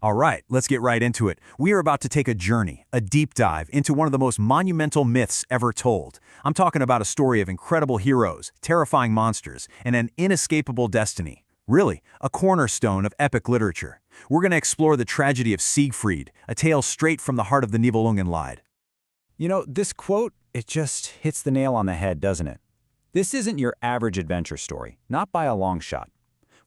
All right, let's get right into it. We are about to take a journey, a deep dive into one of the most monumental myths ever told. I'm talking about a story of incredible heroes, terrifying monsters, and an inescapable destiny. Really, a cornerstone of epic literature. We're going to explore the tragedy of Siegfried, a tale straight from the heart of the Nibelungenlied. You know, this quote, it just hits the nail on the head, doesn't it? This isn't your average adventure story, not by a long shot.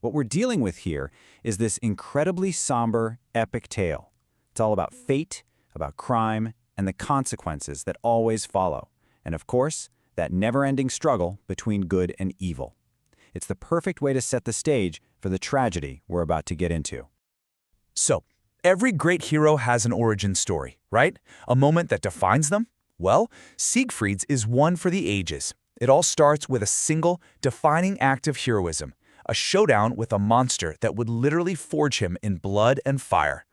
What we're dealing with here is this incredibly somber, epic tale. It's all about fate, about crime, and the consequences that always follow. And of course, that never-ending struggle between good and evil. It's the perfect way to set the stage for the tragedy we're about to get into. So, every great hero has an origin story, right? A moment that defines them? Well, Siegfried's is one for the ages. It all starts with a single, defining act of heroism, a showdown with a monster that would literally forge him in blood and fire.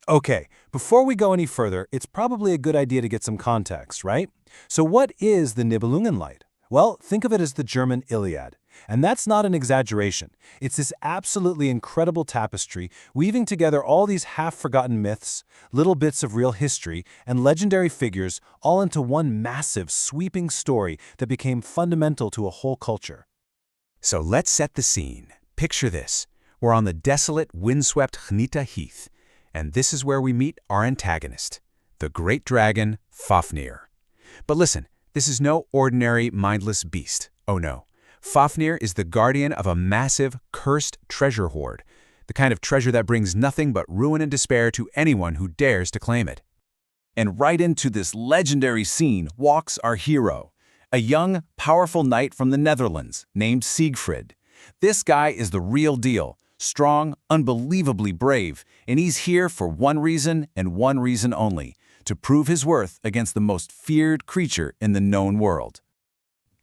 Okay, before we go any further, it's probably a good idea to get some context, right? So what is the Nibelungenlied? Well, think of it as the German Iliad. And that's not an exaggeration. It's this absolutely incredible tapestry weaving together all these half-forgotten myths, little bits of real history, and legendary figures all into one massive, sweeping story that became fundamental to a whole culture. So let's set the scene. Picture this. We're on the desolate, windswept Hnita Heath, and this is where we meet our antagonist, the great dragon, Fafnir. But listen, this is no ordinary, mindless beast. Oh no. Fafnir is the guardian of a massive, cursed treasure hoard, the kind of treasure that brings nothing but ruin and despair to anyone who dares to claim it. And right into this legendary scene walks our hero, a young, powerful knight from the Netherlands named Siegfried. This guy is the real deal, strong, unbelievably brave, and he's here for one reason and one reason only, to prove his worth against the most feared creature in the known world.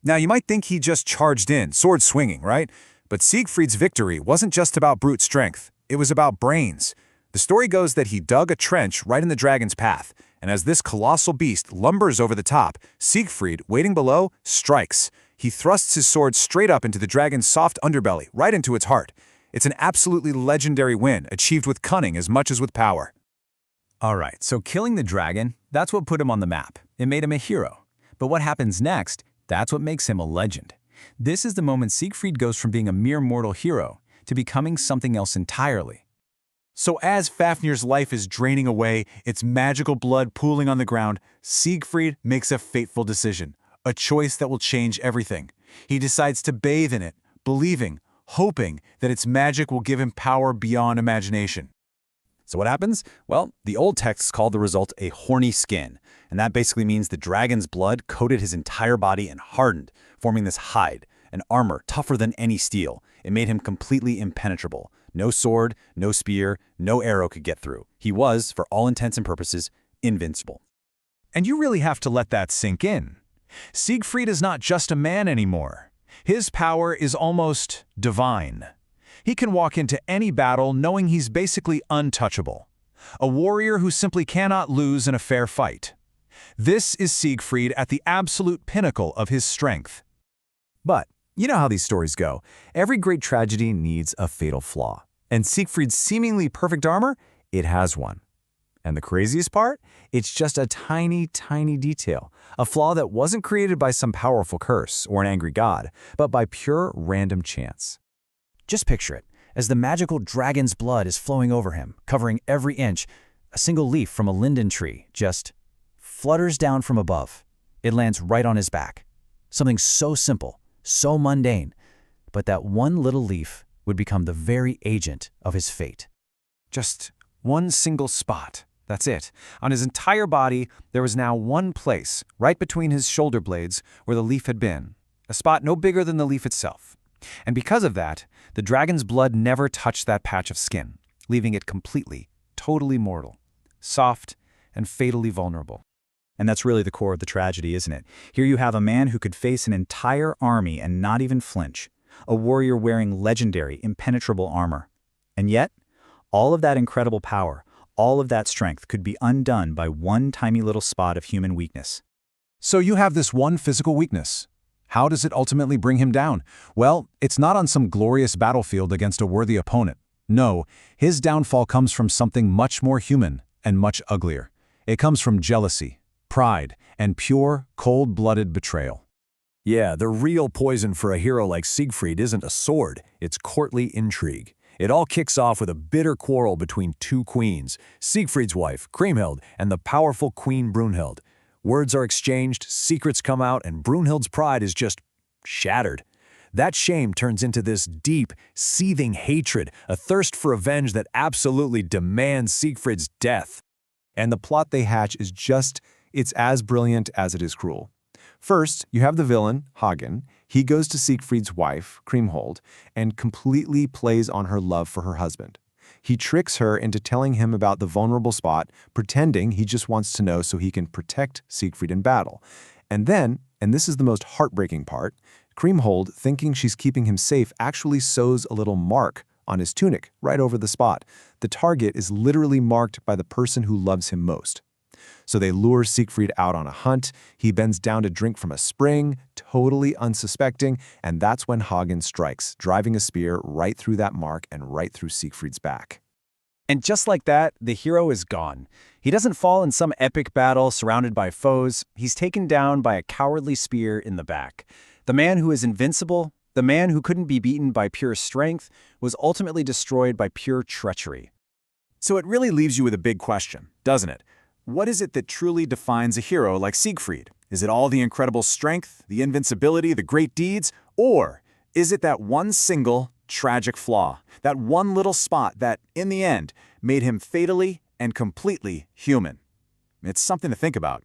Now, you might think he just charged in, sword swinging, right? But Siegfried's victory wasn't just about brute strength. It was about brains. The story goes that he dug a trench right in the dragon's path, and as this colossal beast lumbers over the top, Siegfried, waiting below, strikes. He thrusts his sword straight up into the dragon's soft underbelly, right into its heart. It's an absolutely legendary win, achieved with cunning as much as with power. All right, so killing the dragon, that's what put him on the map. It made him a hero. But what happens next, that's what makes him a legend. This is the moment Siegfried goes from being a mere mortal hero to becoming something else entirely. So as Fafnir's life is draining away, its magical blood pooling on the ground, Siegfried makes a fateful decision, a choice that will change everything. He decides to bathe in it, believing, hoping that its magic will give him power beyond imagination. So what happens? Well, the old texts called the result a horny skin, and that basically means the dragon's blood coated his entire body and hardened, forming this hide, an armor tougher than any steel. It made him completely impenetrable. No sword, no spear, no arrow could get through. He was, for all intents and purposes, invincible. And you really have to let that sink in. Siegfried is not just a man anymore. His power is almost divine. He can walk into any battle knowing he's basically untouchable. A warrior who simply cannot lose in a fair fight. This is Siegfried at the absolute pinnacle of his strength. But you know how these stories go. Every great tragedy needs a fatal flaw. And Siegfried's seemingly perfect armor, it has one. And the craziest part? It's just a tiny, tiny detail. A flaw that wasn't created by some powerful curse or an angry god, but by pure random chance. Just picture it. As the magical dragon's blood is flowing over him, covering every inch, a single leaf from a linden tree just flutters down from above. It lands right on his back. Something so simple, so mundane, but that one little leaf would become the very agent of his fate. Just one single spot. That's it. On his entire body, there was now one place, right between his shoulder blades, where the leaf had been. A spot no bigger than the leaf itself. And because of that, the dragon's blood never touched that patch of skin, leaving it completely, totally mortal, soft, and fatally vulnerable. And that's really the core of the tragedy, isn't it? Here you have a man who could face an entire army and not even flinch, a warrior wearing legendary, impenetrable armor. And yet, all of that incredible power, all of that strength could be undone by one tiny little spot of human weakness. So you have this one physical weakness. How does it ultimately bring him down? Well, it's not on some glorious battlefield against a worthy opponent. No, his downfall comes from something much more human and much uglier. It comes from jealousy, pride, and pure, cold-blooded betrayal. Yeah, the real poison for a hero like Siegfried isn't a sword, it's courtly intrigue. It all kicks off with a bitter quarrel between two queens, Siegfried's wife, Kriemhild, and the powerful Queen Brunhild. Words are exchanged, secrets come out, and Brunhild's pride is just shattered. That shame turns into this deep, seething hatred, a thirst for revenge that absolutely demands Siegfried's death. And the plot they hatch is it's as brilliant as it is cruel. First, you have the villain, Hagen. He goes to Siegfried's wife, Kriemhild, and completely plays on her love for her husband. He tricks her into telling him about the vulnerable spot, pretending he just wants to know so he can protect Siegfried in battle. And then, and this is the most heartbreaking part, Kriemhild, thinking she's keeping him safe, actually sews a little mark on his tunic right over the spot. The target is literally marked by the person who loves him most. So they lure Siegfried out on a hunt. He bends down to drink from a spring, totally unsuspecting, and that's when Hagen strikes, driving a spear right through that mark and right through Siegfried's back. And just like that, the hero is gone. He doesn't fall in some epic battle surrounded by foes. He's taken down by a cowardly spear in the back. The man who is invincible, the man who couldn't be beaten by pure strength, was ultimately destroyed by pure treachery. So it really leaves you with a big question, doesn't it? What is it that truly defines a hero like Siegfried? Is it all the incredible strength, the invincibility, the great deeds? Or is it that one single, tragic flaw, that one little spot that, in the end, made him fatally and completely human? It's something to think about.